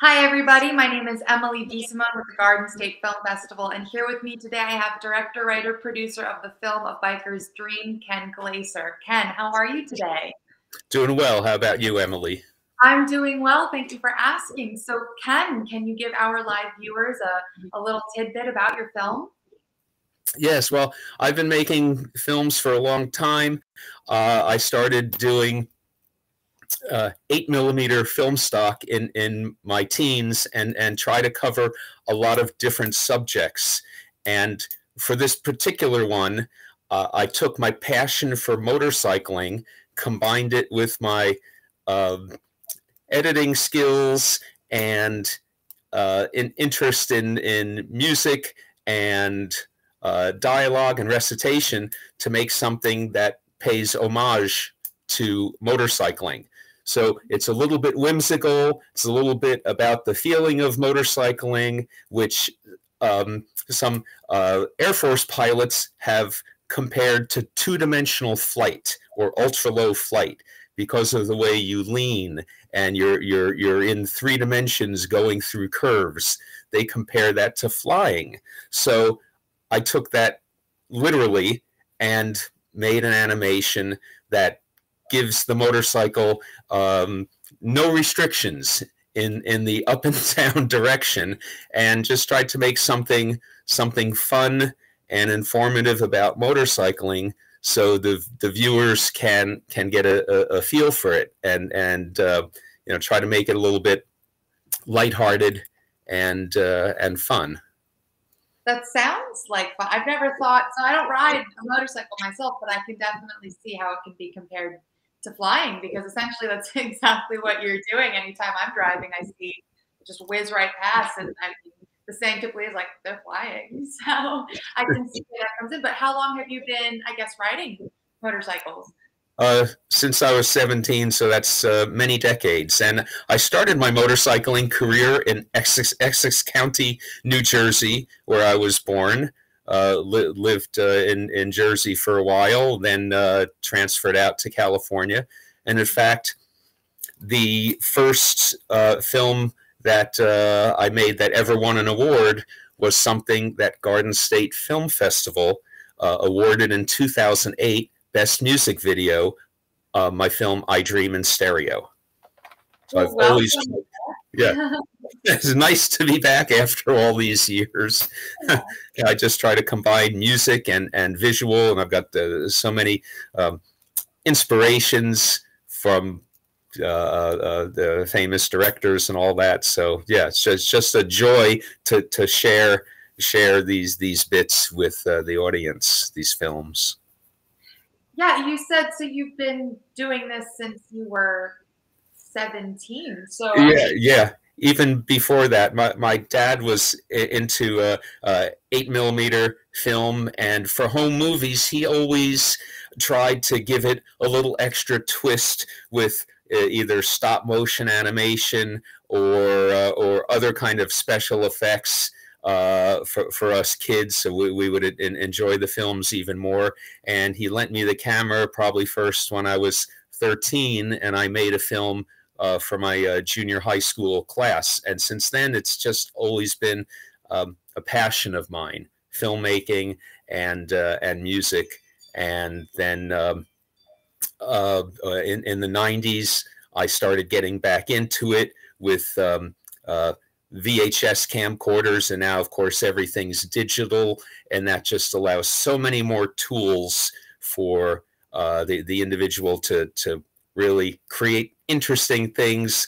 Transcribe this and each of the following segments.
Hi, everybody. My name is Emily DeSimone with the Garden State Film Festival, and here with me today I have director, writer, producer of the film A Biker's Dream, Ken Glaser. Ken, how are you today? Doing well. How about you, Emily? I'm doing well. Thank you for asking. So, Ken, can you give our live viewers a little tidbit about your film? Yes, well, I've been making films for a long time. I started doing 8mm film stock in my teens and try to cover a lot of different subjects. And for this particular one, I took my passion for motorcycling, combined it with my uh, editing skills and interest in music and dialogue and recitation to make something that pays homage to motorcycling. So it's a little bit whimsical. It's a little bit about the feeling of motorcycling, which some Air Force pilots have compared to two-dimensional flight or ultra-low flight because of the way you lean and you're in 3 dimensions going through curves. They compare that to flying. So I took that literally and made an animation that gives the motorcycle no restrictions in the up and down direction, and just tried to make something fun and informative about motorcycling, so the viewers can get a feel for it, and try to make it a little bit lighthearted and fun. That sounds like fun. I've never thought, so I don't ride a motorcycle myself, but I can definitely see how it can be compared to flying, because essentially that's exactly what you're doing. Anytime I'm driving, I see it just whiz right past, and I mean, the saying typically is like, they're flying. So I can see where that comes in. But how long have you been, I guess, riding motorcycles? Since I was 17, so that's many decades. And I started my motorcycling career in Essex County, New Jersey, where I was born. Lived in Jersey for a while, then transferred out to California. And in fact, the first film that I made that ever won an award was something that Garden State Film Festival awarded in 2008. Best music video, my film I Dream in Stereo. So Well, I've always, welcome. yeah, it's nice to be back after all these years. I just try to combine music and visual, and I've got so many inspirations from the famous directors and all that. So yeah, it's just a joy to share these bits with the audience, these films. Yeah, you said, so you've been doing this since you were 17. So I mean, Yeah. Even before that, my dad was into 8mm film, and for home movies, he always tried to give it a little extra twist with either stop motion animation or other kind of special effects for us kids, so we would enjoy the films even more. And he lent me the camera probably first when I was 13, and I made a film for my junior high school class. And since then, it's just always been a passion of mine, filmmaking and music. And then in the 90s, I started getting back into it with VHS camcorders, and now, of course, everything's digital, and that just allows so many more tools for the individual to really create interesting things,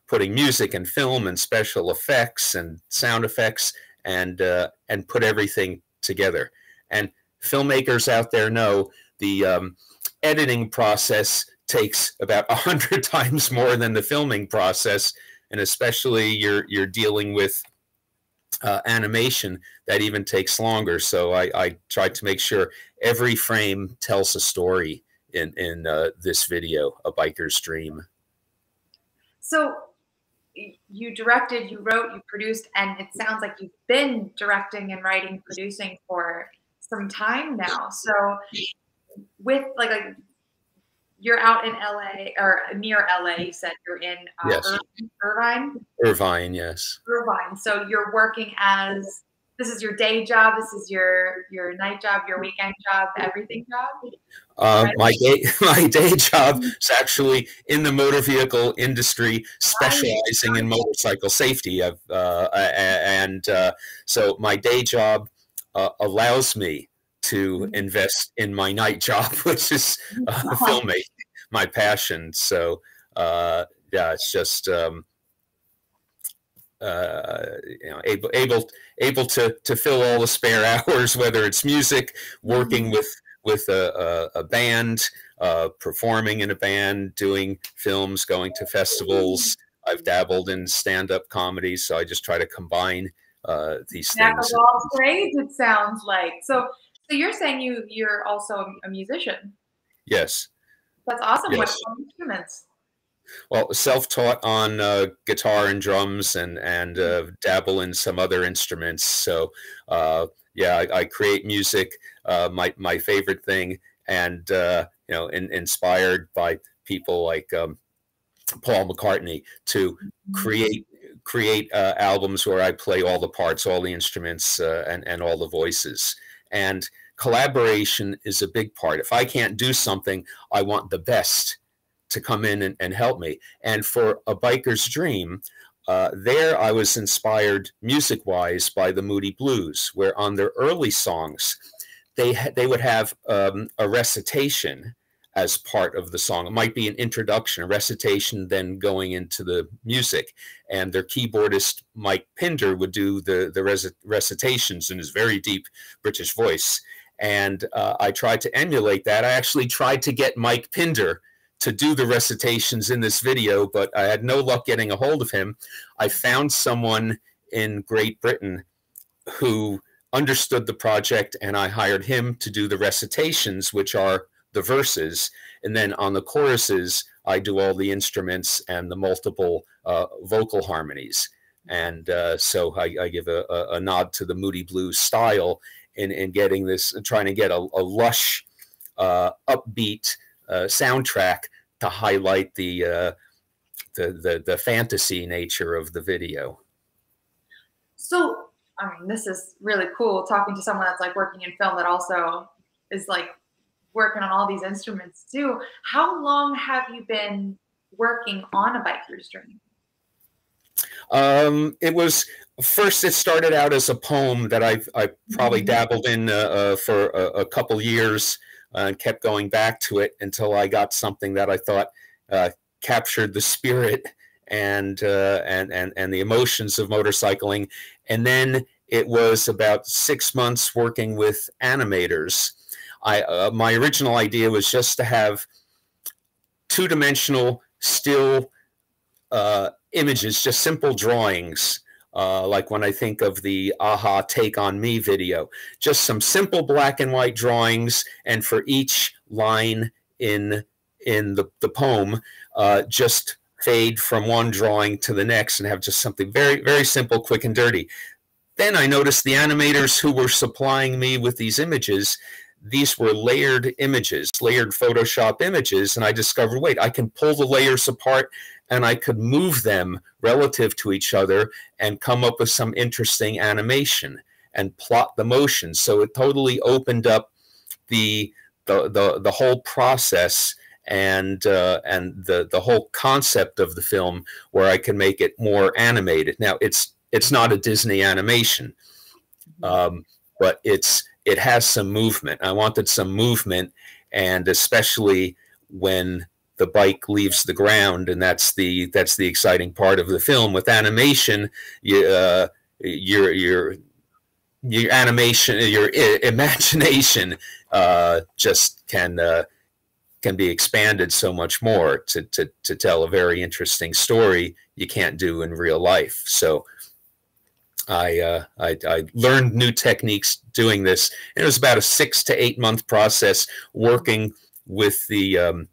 putting music and film and special effects and sound effects, and put everything together. And filmmakers out there know the editing process takes about 100 times more than the filming process, and especially you're dealing with animation, that even takes longer. So I tried to make sure every frame tells a story in this video, A Biker's Dream. so you directed, you wrote, you produced, and it sounds like you've been directing and writing, producing for some time now. So with like you're out in LA or near LA. You said you're in Yes. Irvine. Irvine, yes. Irvine. So you're working as, this is your day job, this is your night job, your weekend job, everything job? Right? My day job is actually in the motor vehicle industry, specializing in motorcycle safety. So my day job allows me to invest in my night job, which is filmmaking, my passion. So yeah, it's just able to fill all the spare hours, whether it's music, working with a band, performing in a band, doing films, going to festivals. I've dabbled in stand-up comedy, so I just try to combine these Jack things. of all trades, it sounds like. So you're saying you're also a musician? Yes. That's awesome. Yes. What instruments? Well, self-taught on guitar and drums, and dabble in some other instruments. So yeah, I create music. My favorite thing, and inspired by people like Paul McCartney to create albums where I play all the parts, all the instruments, and all the voices. And collaboration is a big part. If I can't do something, I want the best to come in and help me. And for A Biker's Dream, there I was inspired music-wise by the Moody Blues, where on their early songs, they would have a recitation as part of the song. It might be an introduction, a recitation, then going into the music. And their keyboardist, Mike Pinder, would do the recitations in his very deep British voice. And I tried to emulate that. I actually tried to get Mike Pinder to do the recitations in this video, but I had no luck getting a hold of him. I found someone in Great Britain who understood the project, and I hired him to do the recitations, which are the verses. And then on the choruses, I do all the instruments and the multiple vocal harmonies. And so I give a nod to the Moody Blues style in getting this, trying to get a lush, upbeat soundtrack to highlight the fantasy nature of the video. So, I mean, this is really cool, talking to someone that's like working in film that also is like working on all these instruments too. How long have you been working on A Biker's Dream? It started out as a poem that I probably dabbled in for a couple years, and kept going back to it until I got something that I thought captured the spirit and the emotions of motorcycling. And then it was about 6 months working with animators. My original idea was just to have two-dimensional still images, just simple drawings, like when I think of the Aha Take On Me video, just some simple black and white drawings, and for each line in the poem, just fade from one drawing to the next and have just something very, very simple, quick and dirty. Then I noticed the animators who were supplying me with these images, these were layered images, layered Photoshop images, and I discovered, wait, I can pull the layers apart and I could move them relative to each other and come up with some interesting animation and plot the motion. So it totally opened up the whole process and the whole concept of the film, where I can make it more animated. Now it's not a Disney animation, but it has some movement. I wanted some movement, and especially when the bike leaves the ground, and that's the exciting part of the film. With animation, your imagination just can be expanded so much more to tell a very interesting story you can't do in real life. So I learned new techniques doing this. And it was about a 6 to 8 month process working with the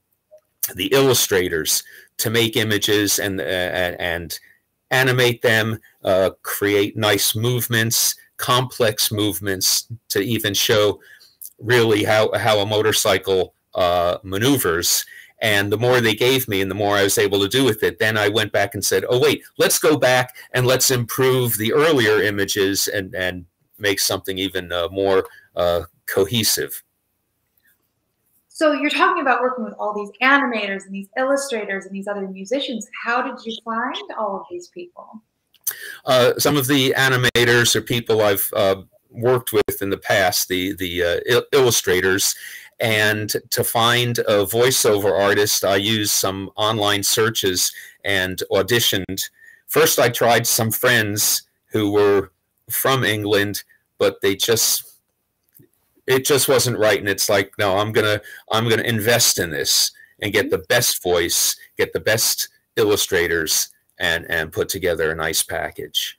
illustrators to make images and animate them, create nice movements, complex movements, to even show really how a motorcycle maneuvers. And the more they gave me and the more I was able to do with it, then I went back and said, oh, wait, let's go back and let's improve the earlier images and make something even more cohesive. So you're talking about working with all these animators and these illustrators and these other musicians. How did you find all of these people? Some of the animators are people I've worked with in the past, the illustrators. And to find a voiceover artist, I used some online searches and auditioned. First, I tried some friends who were from England, but it just wasn't right. And it's like, no, I'm gonna invest in this and get the best voice, get the best illustrators, and put together a nice package.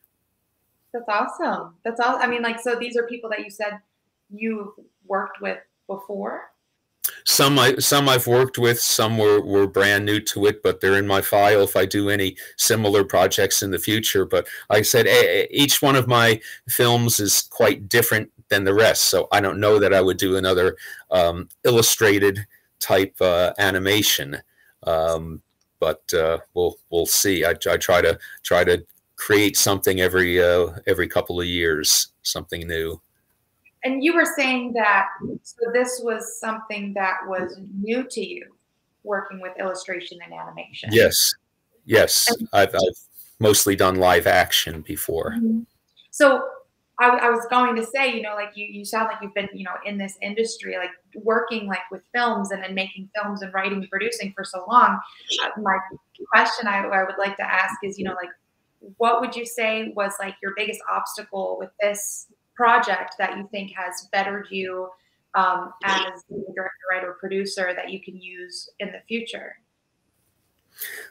That's awesome. That's all. I mean, like, so these are people that you said you've worked with before? Some I've worked with, some were brand new to it, but they're in my file if I do any similar projects in the future. But like I said, each one of my films is quite different than the rest, so I don't know that I would do another illustrated type animation. But we'll see. I try to create something every couple of years, something new. And you were saying that, so this was something that was new to you, working with illustration and animation. Yes, yes. I've mostly done live action before. Mm-hmm. So I was going to say, you know, like you sound like you've been, you know, in this industry, like working like with films and then making films and writing and producing for so long. My question I would like to ask is, you know, like, what would you say was like your biggest obstacle with this project that you think has bettered you as a director, writer, producer that you can use in the future?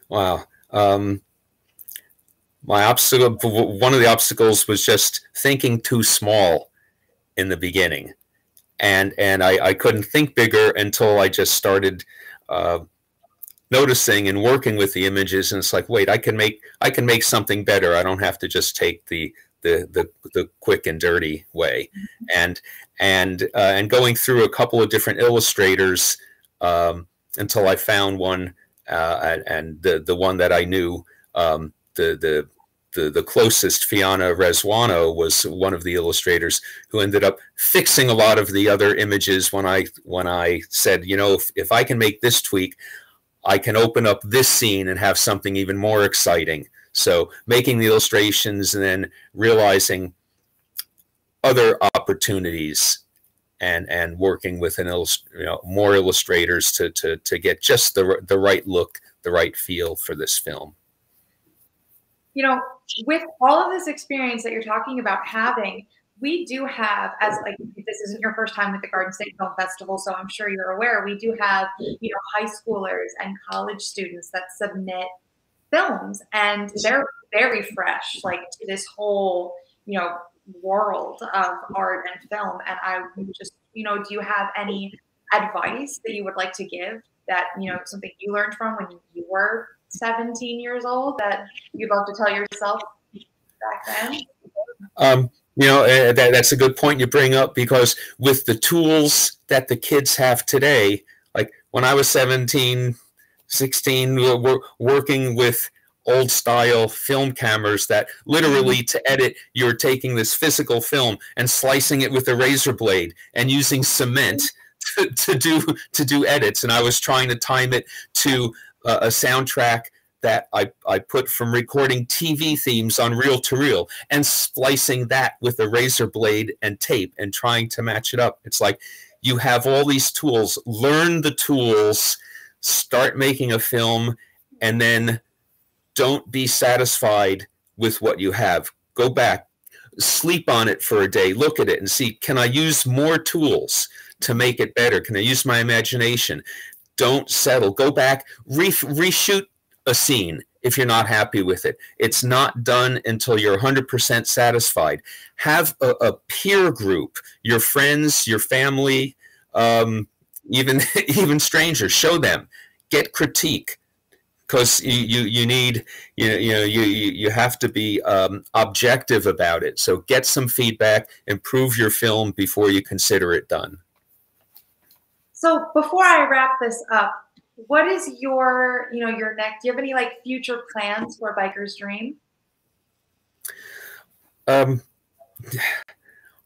Wow. One of the obstacles was just thinking too small in the beginning. And I couldn't think bigger until I just started noticing and working with the images, and it's like, wait, I can make something better. I don't have to just take the quick and dirty way. And going through a couple of different illustrators until I found one, and the one that I knew, the closest, Fiona Reswano, was one of the illustrators who ended up fixing a lot of the other images when I said, you know, if I can make this tweak, I can open up this scene and have something even more exciting. So making the illustrations and then realizing other opportunities and working with more illustrators to get just the right look, the right feel for this film. You know, with all of this experience that you're talking about having, we do have, as like, this isn't your first time with the Garden State Film Festival, so I'm sure you're aware, we do have, you know, high schoolers and college students that submit films, and they're very fresh, like, to this whole, you know, world of art and film. And I just, you know, do you have any advice that you would like to give that, you know, something you learned from when you were 17 years old that you'd love to tell yourself back then? You know, that's a good point you bring up, because with the tools that the kids have today, like when I was 17, 16, we're working with old style film cameras that literally, to edit, you're taking this physical film and slicing it with a razor blade and using cement to do edits. And I was trying to time it to a soundtrack that I put from recording TV themes on reel-to-reel and splicing that with a razor blade and tape and trying to match it up. It's like, you have all these tools, learn the tools, start making a film, and then don't be satisfied with what you have. Go back, sleep on it for a day, look at it and see, can I use more tools to make it better? Can I use my imagination? Don't settle. Go back, reshoot a scene if you're not happy with it. It's not done until you're 100% satisfied. Have a peer group, your friends, your family, even strangers. Show them, get critique, because you have to be objective about it. So get some feedback, improve your film before you consider it done. So before I wrap this up, What is your, your next, do you have any like future plans for Biker's Dream? Um,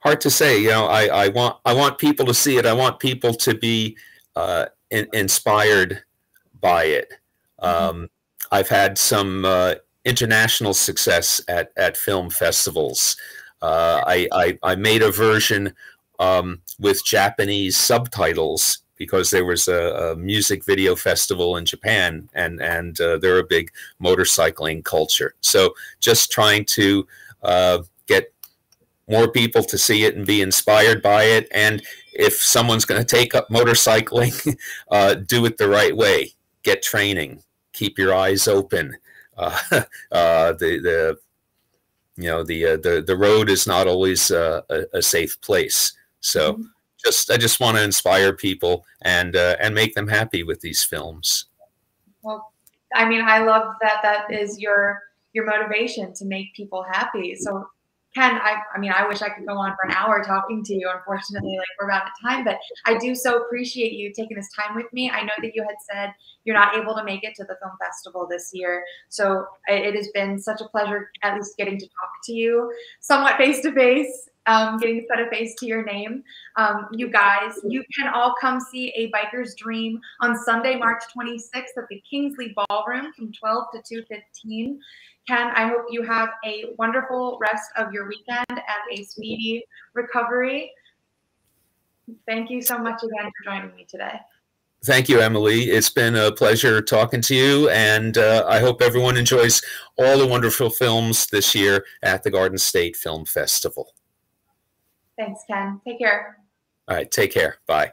Hard to say. I want people to see it. I want people to be inspired by it. Mm-hmm. I've had some international success at film festivals. I made a version with Japanese subtitles because there was a music video festival in Japan, and they're a big motorcycling culture. So just trying to get more people to see it and be inspired by it. And if someone's going to take up motorcycling, do it the right way. Get training. Keep your eyes open. The road is not always a safe place. So I just want to inspire people and make them happy with these films. Well, I mean, I love that that is your motivation to make people happy. So Ken, I mean, I wish I could go on for an hour talking to you. Unfortunately, like we're about at time, but I do so appreciate you taking this time with me. I know that you had said you're not able to make it to the film festival this year. So it has been such a pleasure at least getting to talk to you somewhat face to face, getting to put a face to your name. You guys, you can all come see A Biker's Dream on Sunday, March 26th at the Kingsley Ballroom from 12 to 2:15. Ken, I hope you have a wonderful rest of your weekend and a speedy recovery. Thank you so much again for joining me today. Thank you, Emily. It's been a pleasure talking to you, and I hope everyone enjoys all the wonderful films this year at the Garden State Film Festival. Thanks, Ken. Take care. All right, take care. Bye.